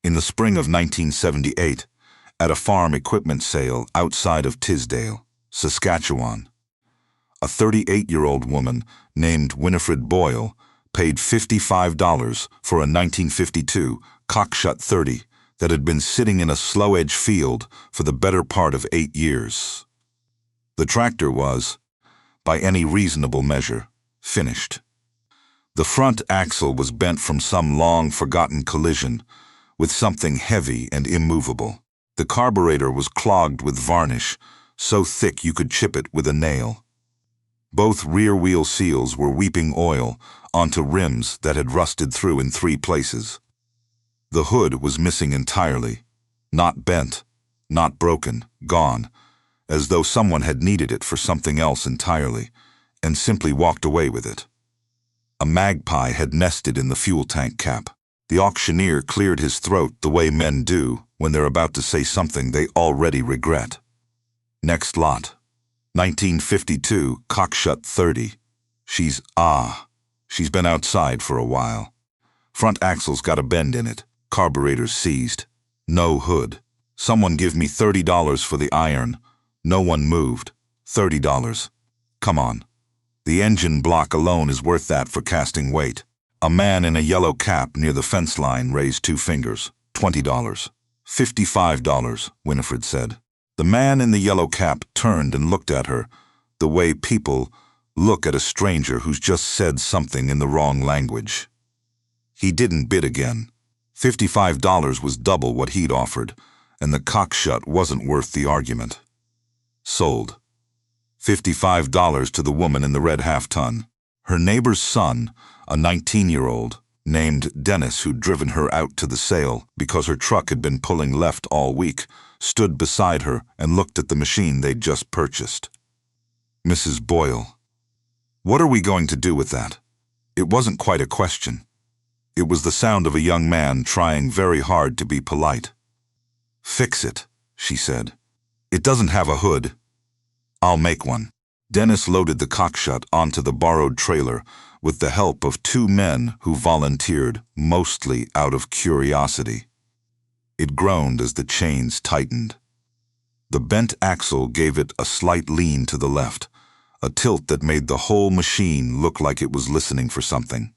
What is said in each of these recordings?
In the spring of 1978, at a farm equipment sale outside of Tisdale, Saskatchewan, a 38-year-old woman named Winifred Boyle paid $55 for a 1952 Cockshutt 30 that had been sitting in a slough-edge field for the better part of 8 years. The tractor was, by any reasonable measure, finished. The front axle was bent from some long-forgotten collision with something heavy and immovable. The carburetor was clogged with varnish, so thick you could chip it with a nail. Both rear wheel seals were weeping oil onto rims that had rusted through in 3 places. The hood was missing entirely, not bent, not broken, gone, as though someone had needed it for something else entirely, and simply walked away with it. A magpie had nested in the fuel tank cap. The auctioneer cleared his throat the way men do when they're about to say something they already regret. Next lot. 1952 Cockshutt 30. She's been outside for a while. Front axle's got a bend in it. Carburetor's seized. No hood. Someone give me $30 for the iron. No one moved. $30. Come on. The engine block alone is worth that for casting weight. A man in a yellow cap near the fence line raised 2 fingers. $20. $55, Winifred said. The man in the yellow cap turned and looked at her, the way people look at a stranger who's just said something in the wrong language. He didn't bid again. $55 was double what he'd offered, and the Cockshutt wasn't worth the argument. Sold. $55 to the woman in the red half-ton. Her neighbor's son, a 19-year-old, named Dennis, who'd driven her out to the sale because her truck had been pulling left all week, stood beside her and looked at the machine they'd just purchased. Mrs. Boyle. What are we going to do with that? It wasn't quite a question. It was the sound of a young man trying very hard to be polite. Fix it, she said. It doesn't have a hood. I'll make one. Dennis loaded the Cockshutt onto the borrowed trailer with the help of 2 men who volunteered, mostly out of curiosity. It groaned as the chains tightened. The bent axle gave it a slight lean to the left, a tilt that made the whole machine look like it was listening for something.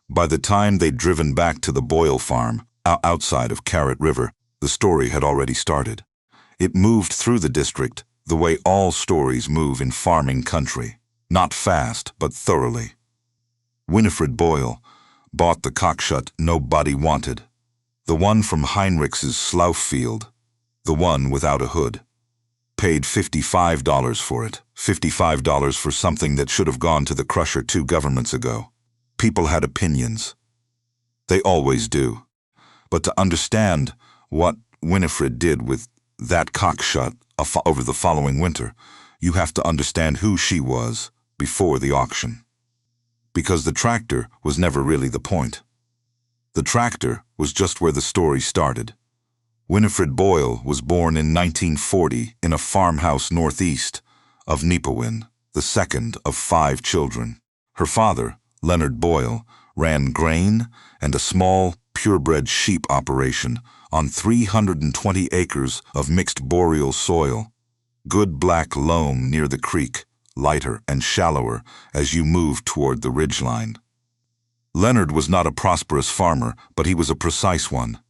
By the time they'd driven back to the Boyle farm, outside of Carrot River, the story had already started. It moved through the district the way all stories move in farming country, not fast, but thoroughly. Winifred Boyle bought the Cockshutt nobody wanted, the one from Heinrich's slough field, the one without a hood. Paid $55 for it, $55 for something that should have gone to the crusher 2 governments ago. People had opinions. They always do. But to understand what Winifred did with that Cockshutt over the following winter, you have to understand who she was before the auction. Because the tractor was never really the point. The tractor was just where the story started. Winifred Boyle was born in 1940 in a farmhouse northeast of Nipawin, the second of 5 children. Her father, Leonard Boyle, ran grain and a small, purebred sheep operation on 320 acres of mixed boreal soil, good black loam near the creek, lighter and shallower as you moved toward the ridgeline. Leonard was not a prosperous farmer, but he was a precise one.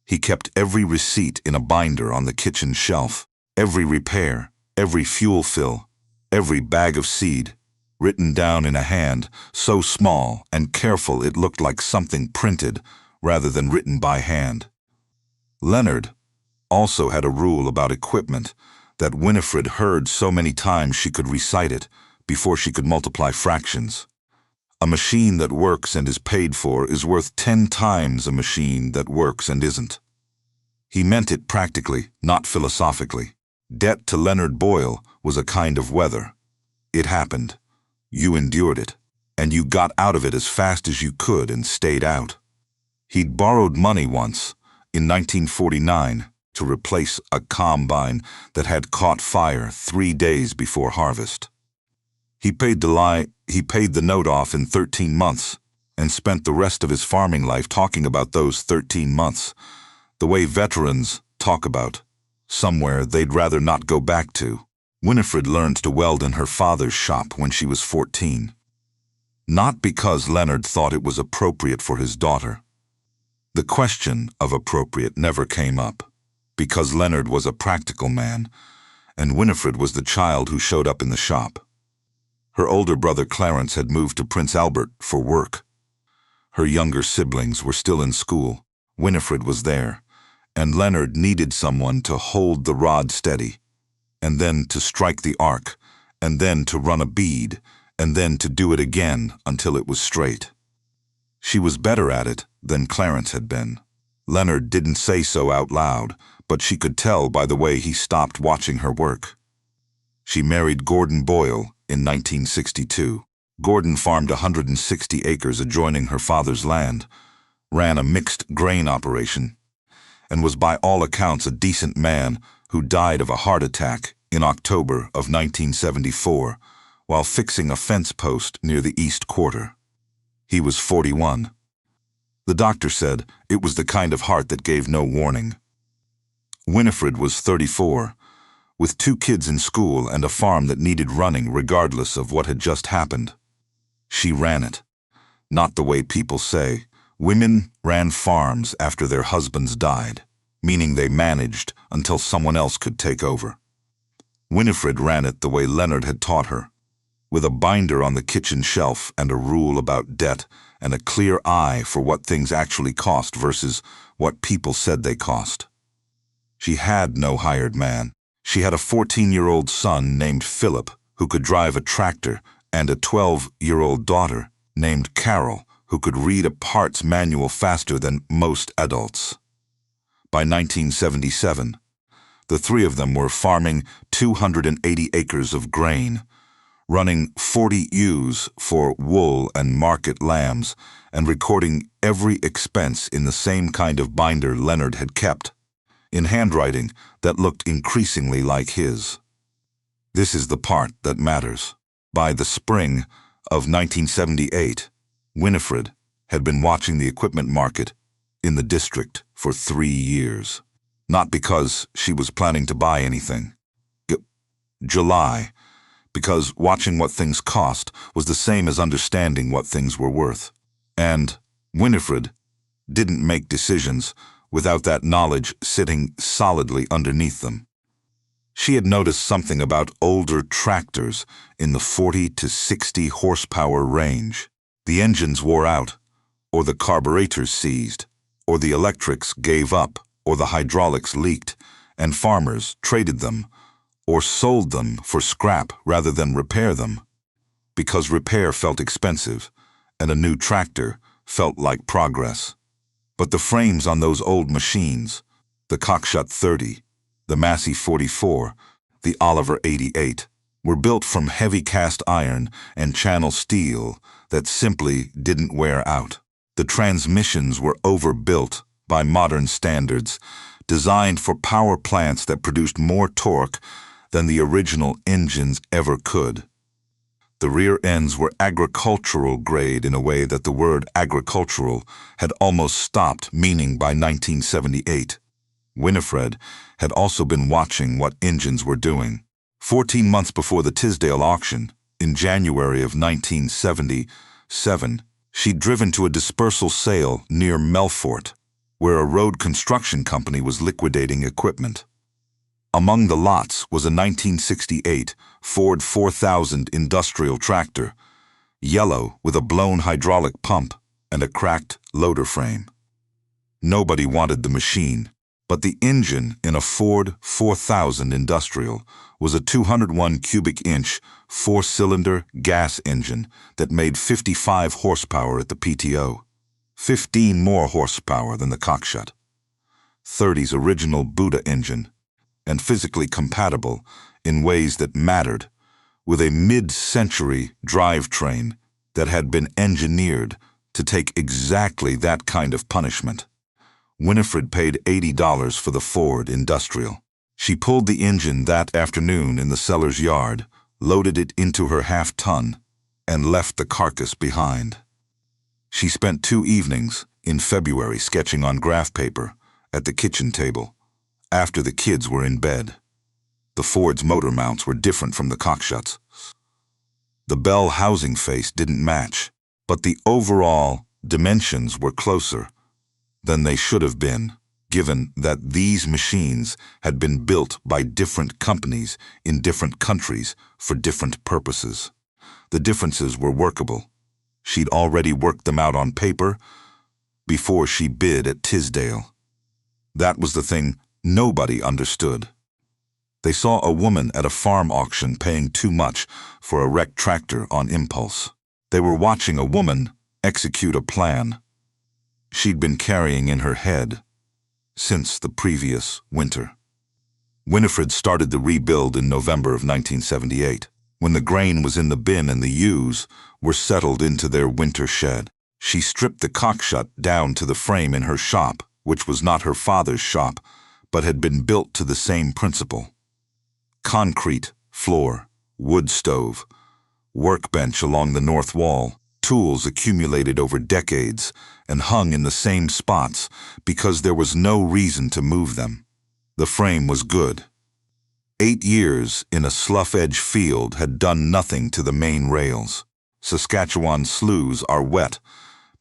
He kept every receipt in a binder on the kitchen shelf, every repair, every fuel fill, every bag of seed, written down in a hand so small and careful it looked like something printed rather than written by hand. Leonard also had a rule about equipment that Winifred heard so many times she could recite it before she could multiply fractions. A machine that works and is paid for is worth 10 times a machine that works and isn't. He meant it practically, not philosophically. Debt to Leonard Boyle was a kind of weather. It happened. You endured it, and you got out of it as fast as you could and stayed out. He'd borrowed money once, in 1949, to replace a combine that had caught fire 3 days before harvest. He paid the note off in 13 months and spent the rest of his farming life talking about those 13 months The way veterans talk about somewhere they'd rather not go back to. Winifred learned to weld in her father's shop when she was 14. Not because Leonard thought it was appropriate for his daughter. The question of appropriate never came up, because Leonard was a practical man, and Winifred was the child who showed up in the shop. Her older brother Clarence had moved to Prince Albert for work. Her younger siblings were still in school. Winifred was there, and Leonard needed someone to hold the rod steady, and then to strike the arc, and then to run a bead, and then to do it again until it was straight. She was better at it than Clarence had been. Leonard didn't say so out loud, but she could tell by the way he stopped watching her work. She married Gordon Boyle in 1962. Gordon farmed 160 acres adjoining her father's land, ran a mixed grain operation, and was by all accounts a decent man who died of a heart attack in October of 1974 while fixing a fence post near the East Quarter. He was 41. The doctor said it was the kind of heart that gave no warning. Winifred was 34, with 2 kids in school and a farm that needed running regardless of what had just happened. She ran it. Not the way people say. Women ran farms after their husbands died, meaning they managed until someone else could take over. Winifred ran it the way Leonard had taught her, with a binder on the kitchen shelf and a rule about debt and a clear eye for what things actually cost versus what people said they cost. She had no hired man. She had a 14-year-old son named Philip who could drive a tractor and a 12-year-old daughter named Carol who could read a parts manual faster than most adults. By 1977, the 3 of them were farming 280 acres of grain, running 40 ewes for wool and market lambs, and recording every expense in the same kind of binder Leonard had kept, in handwriting that looked increasingly like his. This is the part that matters. By the spring of 1978, Winifred had been watching the equipment market in the district for 3 years. Not because she was planning to buy anything. July, because watching what things cost was the same as understanding what things were worth. And Winifred didn't make decisions without that knowledge sitting solidly underneath them. She had noticed something about older tractors in the 40 to 60 horsepower range. The engines wore out, or the carburetors seized, or the electrics gave up, or the hydraulics leaked, and farmers traded them or sold them for scrap rather than repair them, because repair felt expensive and a new tractor felt like progress. But the frames on those old machines, the Cockshutt 30, the Massey 44, the Oliver 88, were built from heavy cast iron and channel steel that simply didn't wear out. The transmissions were overbuilt by modern standards, designed for power plants that produced more torque than the original engines ever could. The rear ends were agricultural grade in a way that the word agricultural had almost stopped meaning by 1978. Winifred had also been watching what engines were doing. 14 months before the Tisdale auction, in January of 1977, she'd driven to a dispersal sale near Melfort, where a road construction company was liquidating equipment. Among the lots was a 1968 Ford 4000 industrial tractor, yellow with a blown hydraulic pump and a cracked loader frame. Nobody wanted the machine, but the engine in a Ford 4000 industrial was a 201 cubic inch 4-cylinder gas engine that made 55 horsepower at the PTO, 15 more horsepower than the Cockshutt. 30's original Buddha engine, and physically compatible in ways that mattered, with a mid-century drivetrain that had been engineered to take exactly that kind of punishment. Winifred paid $80 for the Ford Industrial. She pulled the engine that afternoon in the seller's yard, loaded it into her half-ton, and left the carcass behind. She spent 2 evenings in February sketching on graph paper at the kitchen table, after the kids were in bed. The Ford's motor mounts were different from the Cockshutts. The bell housing face didn't match, but the overall dimensions were closer than they should have been, given that these machines had been built by different companies in different countries for different purposes. The differences were workable. She'd already worked them out on paper before she bid at Tisdale. That was the thing nobody understood. They saw a woman at a farm auction paying too much for a wrecked tractor on impulse. They were watching a woman execute a plan she'd been carrying in her head since the previous winter. Winifred started the rebuild in November of 1978, when the grain was in the bin and the ewes were settled into their winter shed. She stripped the Cockshutt down to the frame in her shop, which was not her father's shop, but had been built to the same principle. Concrete floor, wood stove, workbench along the north wall, tools accumulated over decades and hung in the same spots because there was no reason to move them. The frame was good. 8 years in a slough-edge field had done nothing to the main rails. Saskatchewan sloughs are wet,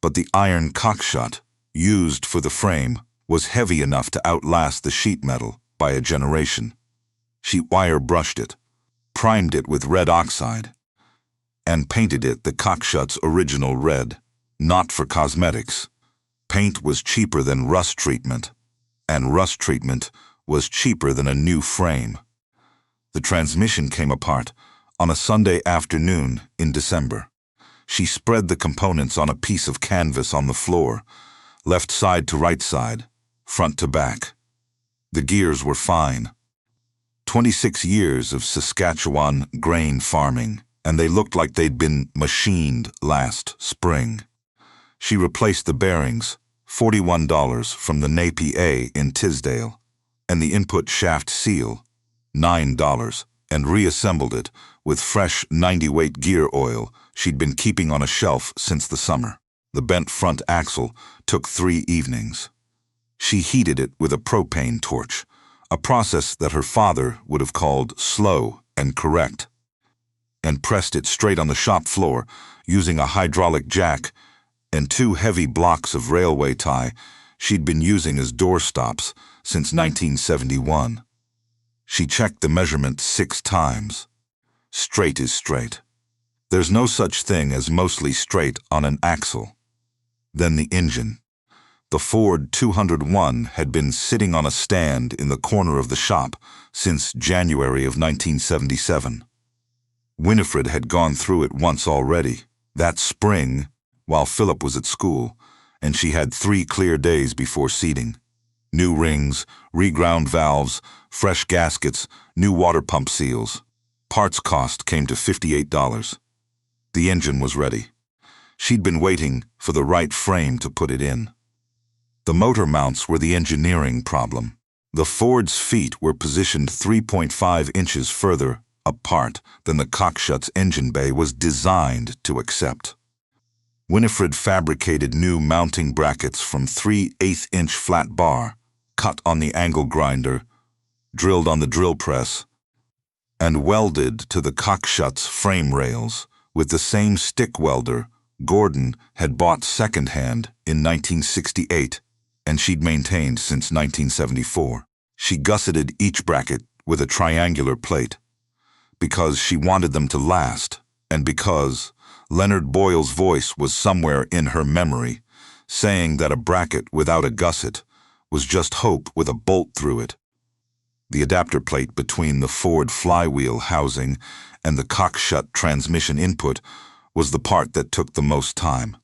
but the iron Cockshutt used for the frame was heavy enough to outlast the sheet metal by a generation. She wire brushed it, primed it with red oxide, and painted it the Cockshutt's original red, not for cosmetics. Paint was cheaper than rust treatment, and rust treatment was cheaper than a new frame. The transmission came apart on a Sunday afternoon in December. She spread the components on a piece of canvas on the floor, left side to right side, front to back. The gears were fine. 26 years of Saskatchewan grain farming, and they looked like they'd been machined last spring. She replaced the bearings, $41 from the Napier in Tisdale, and the input shaft seal, $9, and reassembled it with fresh 90-weight gear oil she'd been keeping on a shelf since the summer. The bent front axle took 3 evenings. She heated it with a propane torch, a process that her father would have called slow and correct, and pressed it straight on the shop floor using a hydraulic jack and 2 heavy blocks of railway tie she'd been using as doorstops since 1971. She checked the measurement 6 times. Straight is straight. There's no such thing as mostly straight on an axle. Then the engine. The Ford 201 had been sitting on a stand in the corner of the shop since January of 1977. Winifred had gone through it once already, that spring, while Philip was at school, and she had 3 clear days before seating. New rings, reground valves, fresh gaskets, new water pump seals. Parts cost came to $58. The engine was ready. She'd been waiting for the right frame to put it in. The motor mounts were the engineering problem. The Ford's feet were positioned 3.5 inches further apart than the Cockshutt's engine bay was designed to accept. Winifred fabricated new mounting brackets from 3/8-inch flat bar, cut on the angle grinder, drilled on the drill press, and welded to the Cockshutt's frame rails with the same stick welder Gordon had bought secondhand in 1968, and she'd maintained since 1974. She gusseted each bracket with a triangular plate, because she wanted them to last, and because Leonard Boyle's voice was somewhere in her memory, saying that a bracket without a gusset was just hope with a bolt through it. The adapter plate between the Ford flywheel housing and the Cockshutt transmission input was the part that took the most time.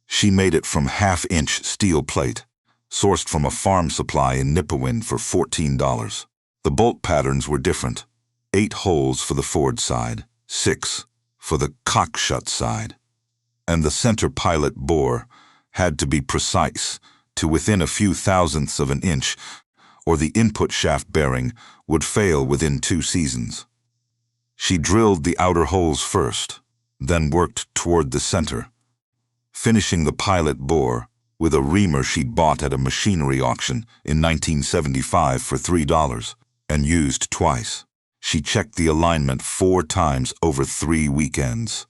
She made it from 1/2-inch steel plate, sourced from a farm supply in Nipawin for $14. The bolt patterns were different. 8 holes for the Ford side, 6 for the Cockshutt side. And the center pilot bore had to be precise to within a few thousandths of an inch, or the input shaft bearing would fail within 2 seasons. She drilled the outer holes first, then worked toward the center, finishing the pilot bore with a reamer she'd bought at a machinery auction in 1975 for $3 and used twice. She checked the alignment 4 times over 3 weekends.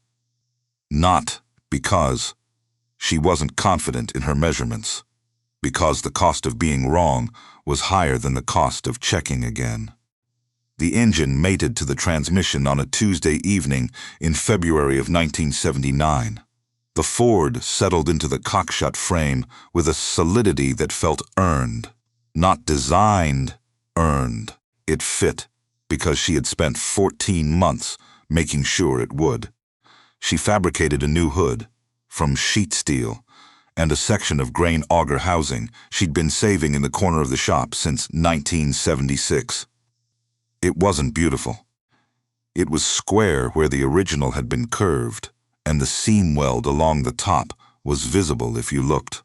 Not because she wasn't confident in her measurements, because the cost of being wrong was higher than the cost of checking again. The engine mated to the transmission on a Tuesday evening in February of 1979. The Ford settled into the Cockshutt frame with a solidity that felt earned. Not designed, earned. It fit because she had spent 14 months making sure it would. She fabricated a new hood from sheet steel and a section of grain auger housing she'd been saving in the corner of the shop since 1976. It wasn't beautiful. It was square where the original had been curved, and the seam weld along the top was visible if you looked.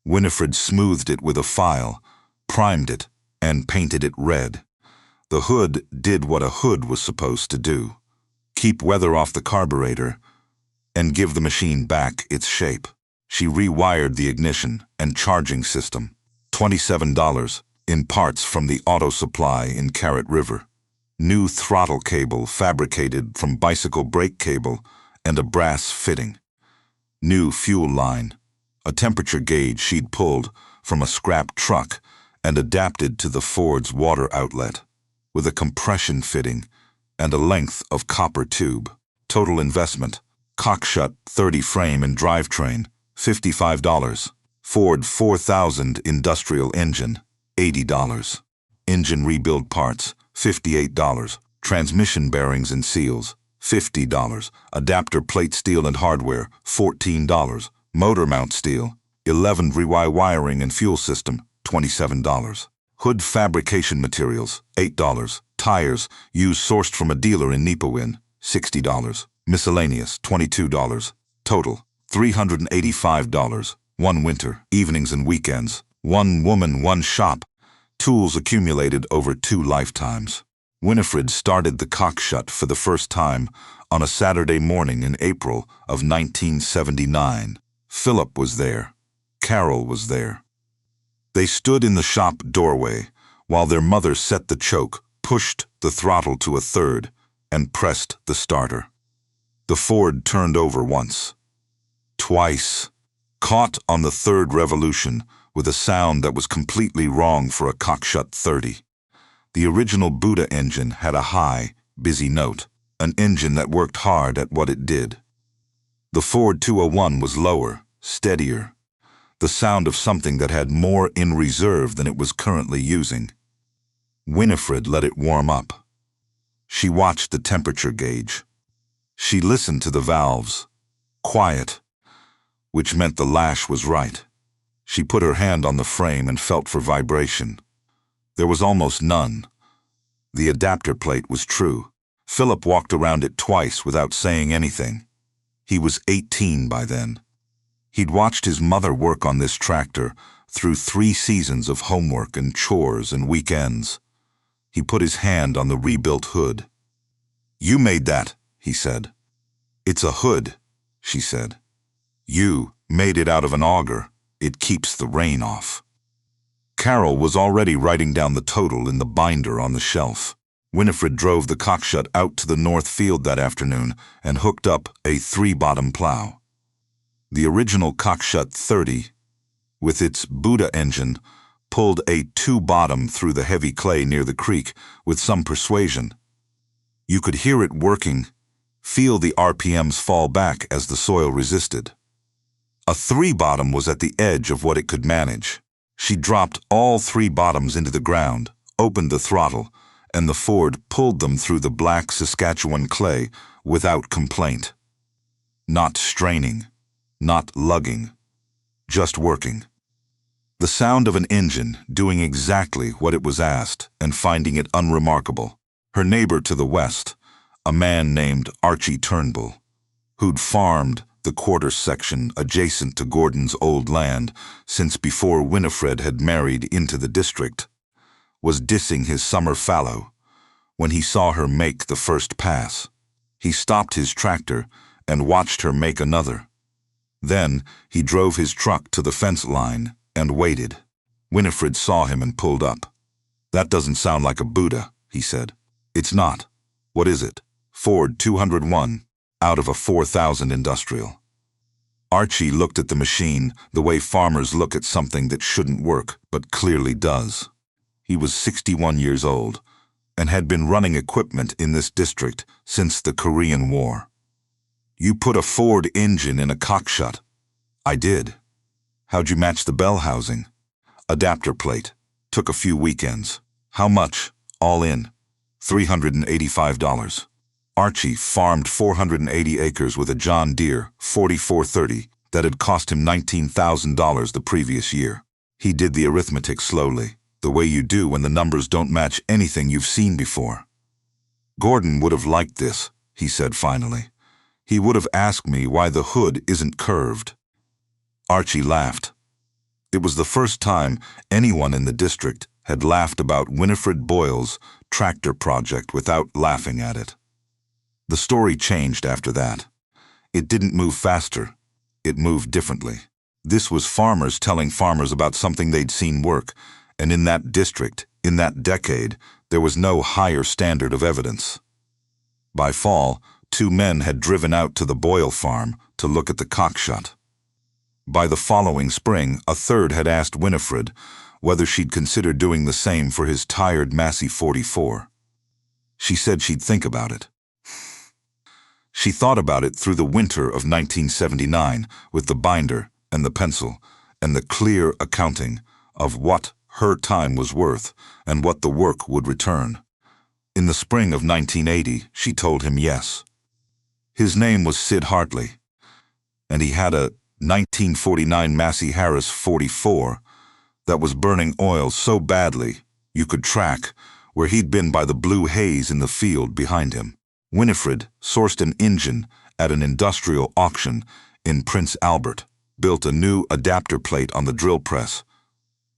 Winifred smoothed it with a file, primed it, and painted it red. The hood did what a hood was supposed to do: keep weather off the carburetor and give the machine back its shape. She rewired the ignition and charging system. $27 in parts from the auto supply in Carrot River. New throttle cable fabricated from bicycle brake cable and a brass fitting. New fuel line, a temperature gauge she'd pulled from a scrap truck and adapted to the Ford's water outlet, with a compression fitting and a length of copper tube. Total investment: Cockshutt 30 frame and drivetrain, $55. Ford 4000 industrial engine, $80. Engine rebuild parts, $58. Transmission bearings and seals, $50. Adapter plate steel and hardware, $14. Motor mount steel, $11. Rewiring and fuel system, $27. Hood fabrication materials, $8. Tires, used sourced from a dealer in Nipawin, $60. Miscellaneous, $22. Total, $385. 1 winter, evenings and weekends. 1 woman, 1 shop. Tools accumulated over 2 lifetimes. Winifred started the Cockshutt for the first time on a Saturday morning in April of 1979. Philip was there. Carol was there. They stood in the shop doorway while their mother set the choke, pushed the throttle to 1/3, and pressed the starter. The Ford turned over once, twice, caught on the 3rd revolution with a sound that was completely wrong for a Cockshutt 30. The original Buddha engine had a high, busy note, an engine that worked hard at what it did. The Ford 201 was lower, steadier, the sound of something that had more in reserve than it was currently using. Winifred let it warm up. She watched the temperature gauge. She listened to the valves. Quiet, which meant the lash was right. She put her hand on the frame and felt for vibration. There was almost none. The adapter plate was true. Philip walked around it twice without saying anything. He was 18 by then. He'd watched his mother work on this tractor through 3 seasons of homework and chores and weekends. He put his hand on the rebuilt hood. "You made that," he said. "It's a hood," she said. "You made it out of an auger. It keeps the rain off." Carol was already writing down the total in the binder on the shelf. Winifred drove the Cockshutt out to the north field that afternoon and hooked up a 3-bottom plow. The original Cockshutt 30, with its Buddha engine, pulled a 2-bottom through the heavy clay near the creek with some persuasion. You could hear it working, feel the RPMs fall back as the soil resisted. A 3-bottom was at the edge of what it could manage. She dropped all 3 bottoms into the ground, opened the throttle, and the Ford pulled them through the black Saskatchewan clay without complaint. Not straining, not lugging, just working. The sound of an engine doing exactly what it was asked and finding it unremarkable. Her neighbor to the west, a man named Archie Turnbull, who'd farmed the quarter section adjacent to Gordon's old land since before Winifred had married into the district, was dissing his summer fallow when he saw her make the first pass. He stopped his tractor and watched her make another. Then he drove his truck to the fence line and waited. Winifred saw him and pulled up. "That doesn't sound like a Buddha," he said. "It's not. What is it?" "Ford 201, out of a 4000 industrial." Archie looked at the machine the way farmers look at something that shouldn't work, but clearly does. He was 61 years old and had been running equipment in this district since the Korean War. "You put a Ford engine in a Cockshutt." "I did." "How'd you match the bell housing?" "Adapter plate. Took a few weekends." "How much, all in?" $385. Archie farmed 480 acres with a John Deere 4430 that had cost him $19,000 the previous year. He did the arithmetic slowly, the way you do when the numbers don't match anything you've seen before. "Gordon would have liked this," he said finally. "He would have asked me why the hood isn't curved." Archie laughed. It was the first time anyone in the district had laughed about Winifred Boyle's tractor project without laughing at it. The story changed after that. It didn't move faster. It moved differently. This was farmers telling farmers about something they'd seen work, and in that district, in that decade, there was no higher standard of evidence. By fall, 2 men had driven out to the Boyle farm to look at the Cockshutt. By the following spring, a third had asked Winifred whether she'd consider doing the same for his tired Massey 44. She said she'd think about it. She thought about it through the winter of 1979 with the binder and the pencil and the clear accounting of what her time was worth and what the work would return. In the spring of 1980, she told him yes. His name was Sid Hartley, and he had a 1949 Massey Harris 44 that was burning oil so badly you could track where he'd been by the blue haze in the field behind him. Winifred sourced an engine at an industrial auction in Prince Albert, built a new adapter plate on the drill press,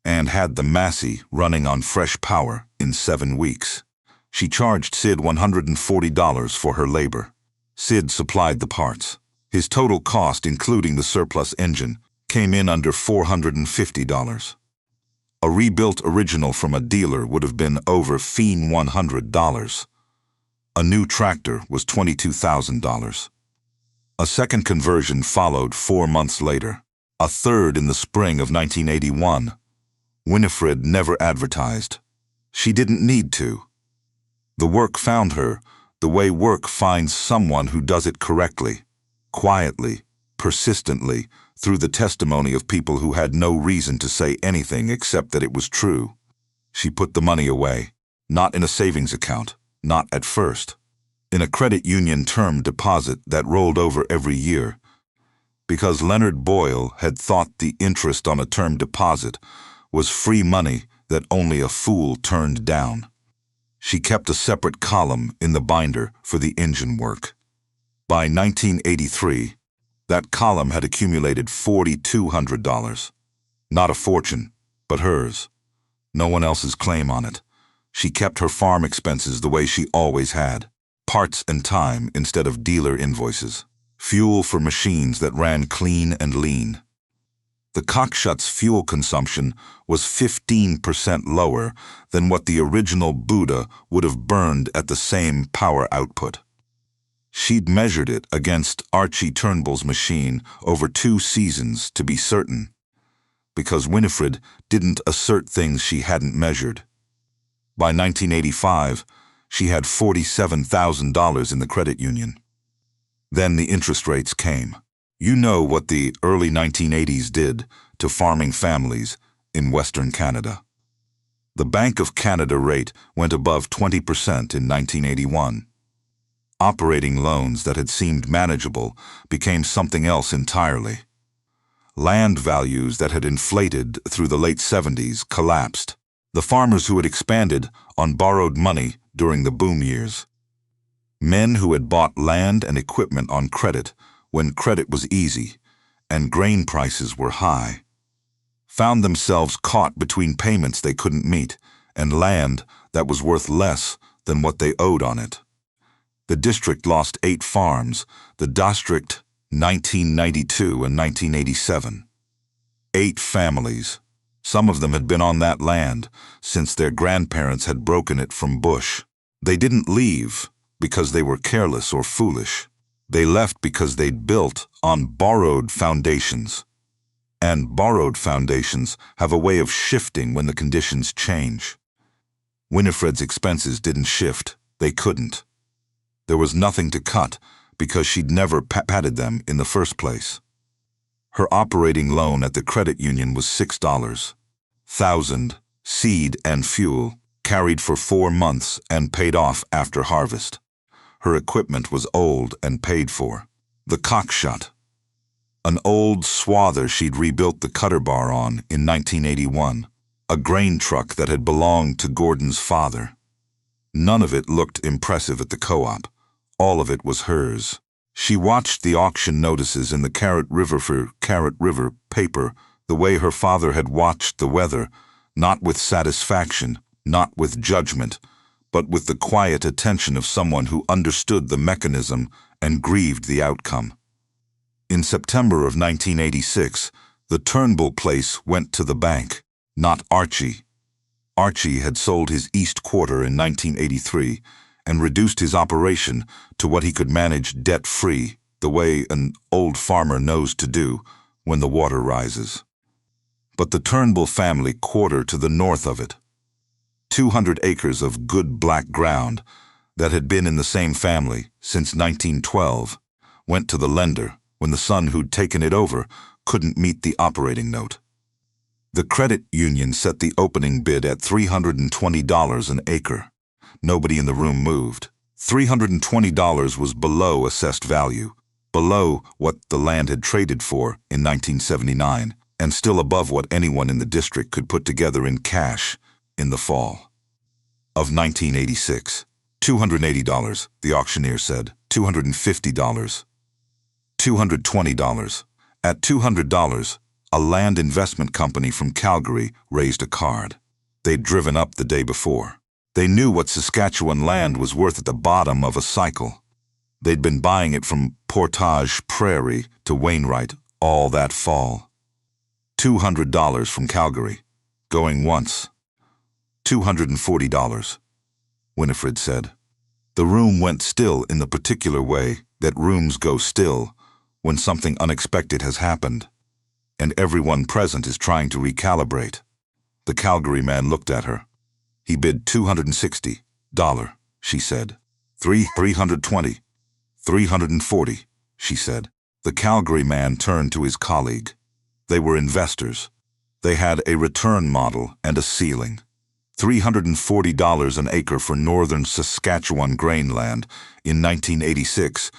and had the Massey running on fresh power in 7 weeks. She charged Sid $140 for her labor. Sid supplied the parts. His total cost, including the surplus engine, came in under $450. A rebuilt original from a dealer would have been over $100. A new tractor was $22,000. A second conversion followed 4 months later, a third in the spring of 1981. Winifred never advertised. She didn't need to. The work found her the way work finds someone who does it correctly, quietly, persistently, through the testimony of people who had no reason to say anything except that it was true. She put the money away, not in a savings account, not at first, in a credit union term deposit that rolled over every year, because Leonard Boyle had thought the interest on a term deposit was free money that only a fool turned down. She kept a separate column in the binder for the engine work. By 1983, that column had accumulated $4,200. Not a fortune, but hers. No one else's claim on it. She kept her farm expenses the way she always had. Parts and time instead of dealer invoices. Fuel for machines that ran clean and lean. The Cockshutt's fuel consumption was 15% lower than what the original Buddha would have burned at the same power output. She'd measured it against Archie Turnbull's machine over 2 seasons to be certain, because Winifred didn't assert things she hadn't measured. By 1985, she had $47,000 in the credit union. Then the interest rates came. You know what the early 1980s did to farming families in Western Canada. The Bank of Canada rate went above 20% in 1981. Operating loans that had seemed manageable became something else entirely. Land values that had inflated through the late 70s collapsed. The farmers who had expanded on borrowed money during the boom years. Men who had bought land and equipment on credit when credit was easy and grain prices were high, found themselves caught between payments they couldn't meet and land that was worth less than what they owed on it. The district lost 8 farms, the district 1992 and 1987. 8 families. Some of them had been on that land since their grandparents had broken it from bush. They didn't leave because they were careless or foolish. They left because they'd built on borrowed foundations. And borrowed foundations have a way of shifting when the conditions change. Winifred's expenses didn't shift. They couldn't. There was nothing to cut because she'd never padded them in the first place. Her operating loan at the credit union was $6,000, seed and fuel, carried for 4 months and paid off after harvest. Her equipment was old and paid for. The Cockshutt, an old swather she'd rebuilt the cutter bar on in 1981, a grain truck that had belonged to Gordon's father. None of it looked impressive at the co-op. All of it was hers. She watched the auction notices in the Carrot River paper the way her father had watched the weather, not with satisfaction, not with judgment, but with the quiet attention of someone who understood the mechanism and grieved the outcome. In September of 1986, the Turnbull place went to the bank, not Archie. Archie had sold his East Quarter in 1983 and reduced his operation to what he could manage debt-free, the way an old farmer knows to do when the water rises. But the Turnbull family quarter to the north of it, 200 acres of good black ground that had been in the same family since 1912, went to the lender when the son who'd taken it over couldn't meet the operating note. The credit union set the opening bid at $320 an acre. Nobody in the room moved. $320 was below assessed value, below what the land had traded for in 1979, and still above what anyone in the district could put together in cash in the fall of 1986. $280, the auctioneer said. $250. $220. At $200, a land investment company from Calgary raised a card. They'd driven up the day before. They knew what Saskatchewan land was worth at the bottom of a cycle. They'd been buying it from Portage Prairie to Wainwright all that fall. $200 from Calgary, going once. $240, Winifred said. The room went still in the particular way that rooms go still when something unexpected has happened, and everyone present is trying to recalibrate. The Calgary man looked at her. He bid $260, she said. $320. $340, she said. The Calgary man turned to his colleague. They were investors. They had a return model and a ceiling. $340 an acre for northern Saskatchewan grain land in 1986,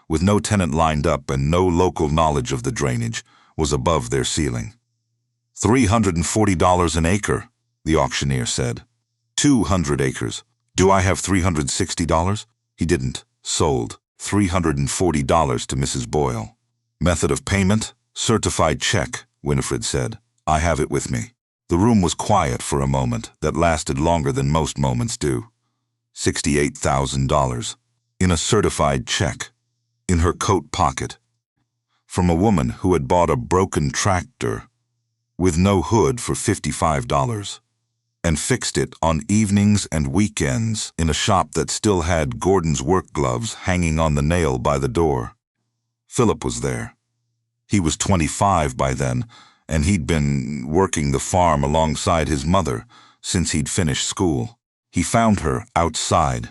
with no tenant lined up and no local knowledge of the drainage, was above their ceiling. $340 an acre, the auctioneer said. 200 acres. Do I have $360? He didn't. Sold. $340 to Mrs. Boyle. Method of payment? Certified check, Winifred said. I have it with me. The room was quiet for a moment that lasted longer than most moments do. $68,000. In a certified check. In her coat pocket. From a woman who had bought a broken tractor with no hood for $55. And fixed it on evenings and weekends in a shop that still had Gordon's work gloves hanging on the nail by the door. Philip was there. He was 25 by then, and he'd been working the farm alongside his mother since he'd finished school. He found her outside.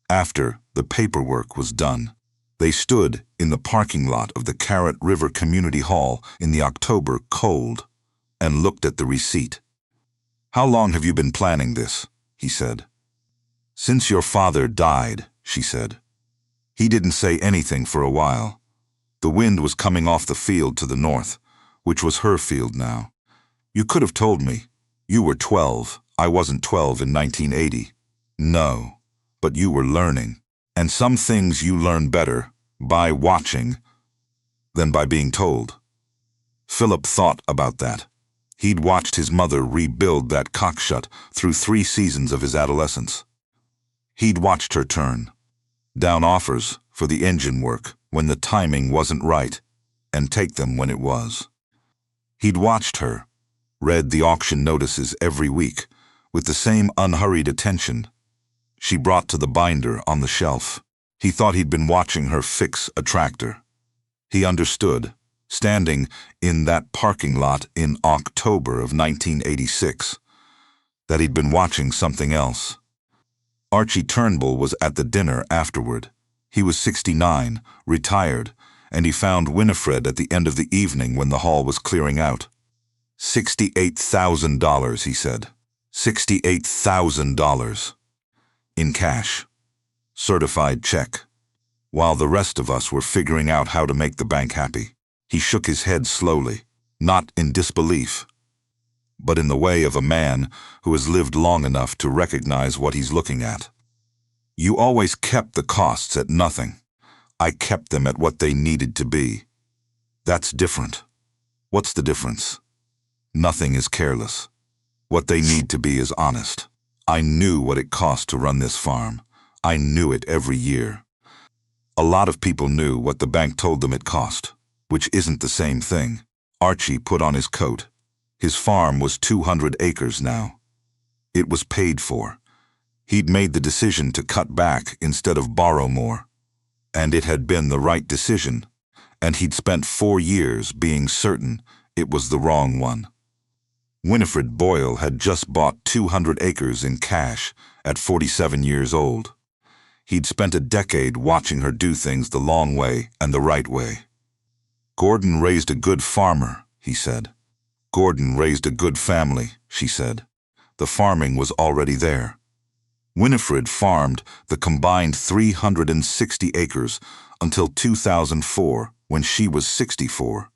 After the paperwork was done, they stood in the parking lot of the Carrot River Community Hall in the October cold and looked at the receipt. How long have you been planning this? He said. Since your father died, she said. He didn't say anything for a while. The wind was coming off the field to the north, which was her field now. You could have told me. You were 12. I wasn't 12 in 1980. No, but you were learning. And some things you learn better by watching than by being told. Philip thought about that. He'd watched his mother rebuild that Cockshutt through 3 seasons of his adolescence. He'd watched her turn down offers for the engine work when the timing wasn't right, and take them when it was. He'd watched her, read the auction notices every week, with the same unhurried attention she brought to the binder on the shelf. He thought he'd been watching her fix a tractor. He understood, standing in that parking lot in October of 1986, that he'd been watching something else. Archie Turnbull was at the dinner afterward. He was 69, retired, and he found Winifred at the end of the evening when the hall was clearing out. $68,000, he said. $68,000. In cash. Certified check. While the rest of us were figuring out how to make the bank happy, he shook his head slowly, not in disbelief, but in the way of a man who has lived long enough to recognize what he's looking at. You always kept the costs at nothing. I kept them at what they needed to be. That's different. What's the difference? Nothing is careless. What they need to be is honest. I knew what it cost to run this farm. I knew it every year. A lot of people knew what the bank told them it cost, which isn't the same thing. Archie put on his coat. His farm was 200 acres now. It was paid for. He'd made the decision to cut back instead of borrow more. And it had been the right decision, and he'd spent 4 years being certain it was the wrong one. Winifred Boyle had just bought 200 acres in cash at 47 years old. He'd spent a decade watching her do things the long way and the right way. Gordon raised a good farmer, he said. Gordon raised a good family, she said. The farming was already there. Winifred farmed the combined 360 acres until 2004, when she was 64.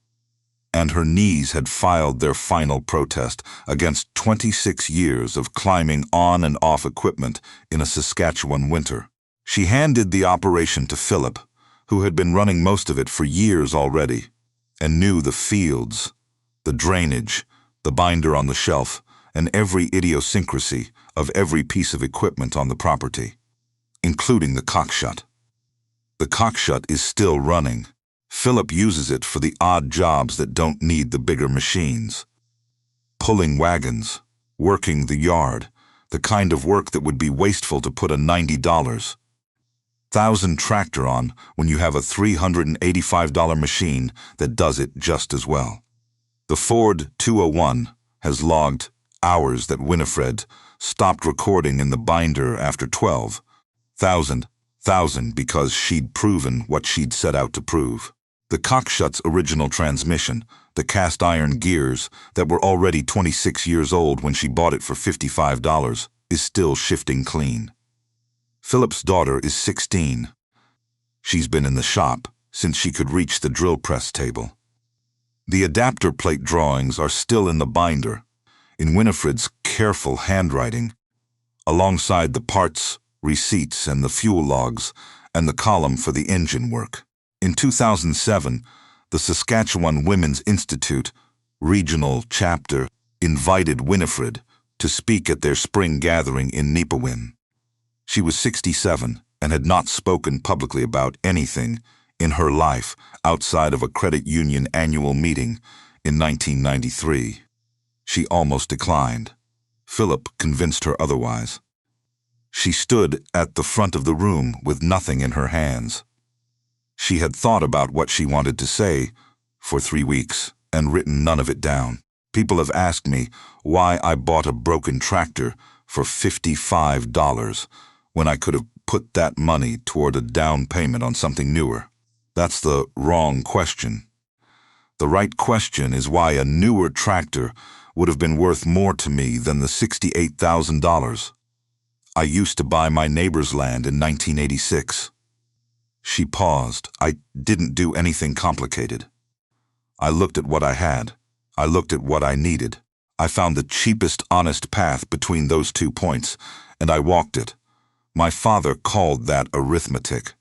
And her knees had filed their final protest against 26 years of climbing on and off equipment in a Saskatchewan winter. She handed the operation to Philip, who had been running most of it for years already, and knew the fields, the drainage, the binder on the shelf, and every idiosyncrasy of every piece of equipment on the property, including the Cockshutt. The Cockshutt is still running. Philip uses it for the odd jobs that don't need the bigger machines. Pulling wagons, working the yard, the kind of work that would be wasteful to put a $90,000 tractor on when you have a $385 machine that does it just as well. The Ford 201 has logged hours that Winifred stopped recording in the binder after 12,000 because she'd proven what she'd set out to prove. The Cockshutt's original transmission, the cast iron gears that were already 26 years old when she bought it for $55, is still shifting clean. Philip's daughter is 16. She's been in the shop since she could reach the drill press table. The adapter plate drawings are still in the binder, in Winifred's careful handwriting, alongside the parts, receipts, and the fuel logs, and the column for the engine work. In 2007, the Saskatchewan Women's Institute regional chapter invited Winifred to speak at their spring gathering in Nipawin. She was 67 and had not spoken publicly about anything in her life outside of a credit union annual meeting in 1993. She almost declined. Philip convinced her otherwise. She stood at the front of the room with nothing in her hands. She had thought about what she wanted to say for 3 weeks and written none of it down. People have asked me why I bought a broken tractor for $55 when I could have put that money toward a down payment on something newer. That's the wrong question. The right question is why a newer tractor would have been worth more to me than the $68,000. I used to buy my neighbor's land in 1986. She paused. I didn't do anything complicated. I looked at what I had. I looked at what I needed. I found the cheapest honest path between those 2 points, and I walked it. My father called that arithmetic.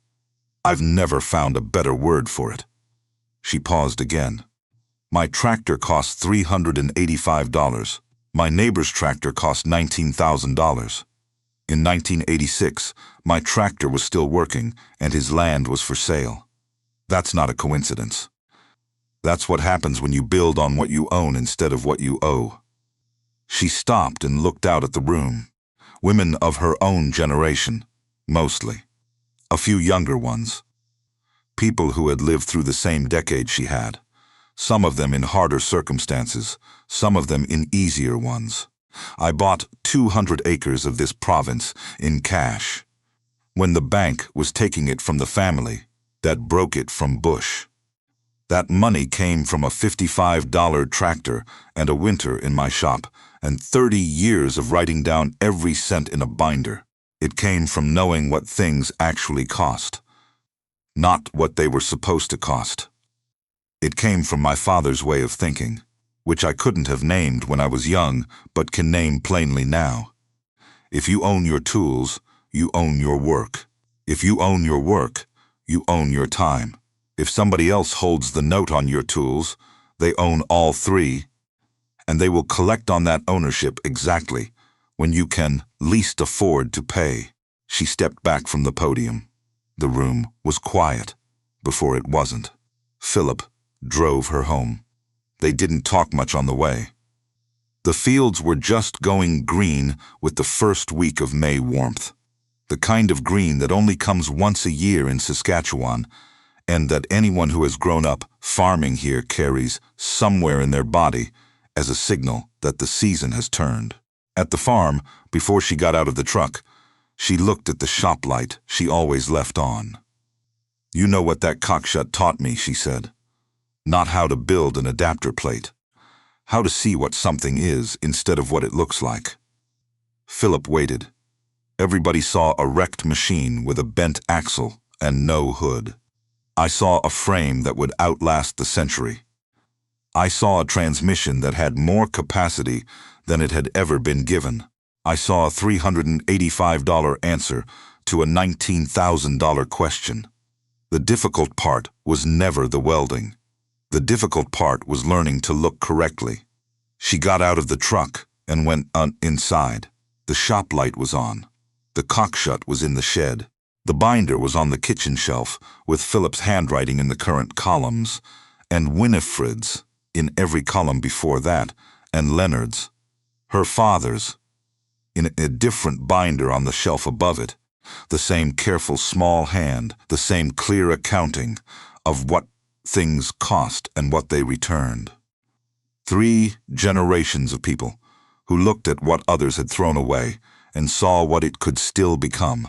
I've never found a better word for it. She paused again. My tractor cost $385. My neighbor's tractor cost $19,000. In 1986, my tractor was still working, and his land was for sale. That's not a coincidence. That's what happens when you build on what you own instead of what you owe. She stopped and looked out at the room. Women of her own generation, mostly. A few younger ones. People who had lived through the same decade she had. Some of them in harder circumstances, some of them in easier ones. I bought 200 acres of this province in cash. When the bank was taking it from the family that broke it from Bush. That money came from a $55 tractor and a winter in my shop, and 30 years of writing down every cent in a binder. It came from knowing what things actually cost, not what they were supposed to cost. It came from my father's way of thinking, which I couldn't have named when I was young, but can name plainly now. If you own your tools, you own your work. If you own your work, you own your time. If somebody else holds the note on your tools, they own all three, and they will collect on that ownership exactly when you can least afford to pay. She stepped back from the podium. The room was quiet before it wasn't. Philip drove her home. They didn't talk much on the way. The fields were just going green with the first week of May warmth. The kind of green that only comes once a year in Saskatchewan, and that anyone who has grown up farming here carries somewhere in their body as a signal that the season has turned. At the farm, before she got out of the truck, she looked at the shop light she always left on. "You know what that Cockshutt taught me," she said. "Not how to build an adapter plate. How to see what something is instead of what it looks like." Philip waited. Everybody saw a wrecked machine with a bent axle and no hood. I saw a frame that would outlast the century. I saw a transmission that had more capacity than it had ever been given. I saw a $385 answer to a $19,000 question. The difficult part was never the welding. The difficult part was learning to look correctly. She got out of the truck and went inside. The shop light was on. The Cockshutt was in the shed. The binder was on the kitchen shelf, with Philip's handwriting in the current columns, and Winifred's in every column before that, and Leonard's, her father's, in a different binder on the shelf above it. The same careful small hand, the same clear accounting of what things cost and what they returned. 3 generations of people who looked at what others had thrown away and saw what it could still become.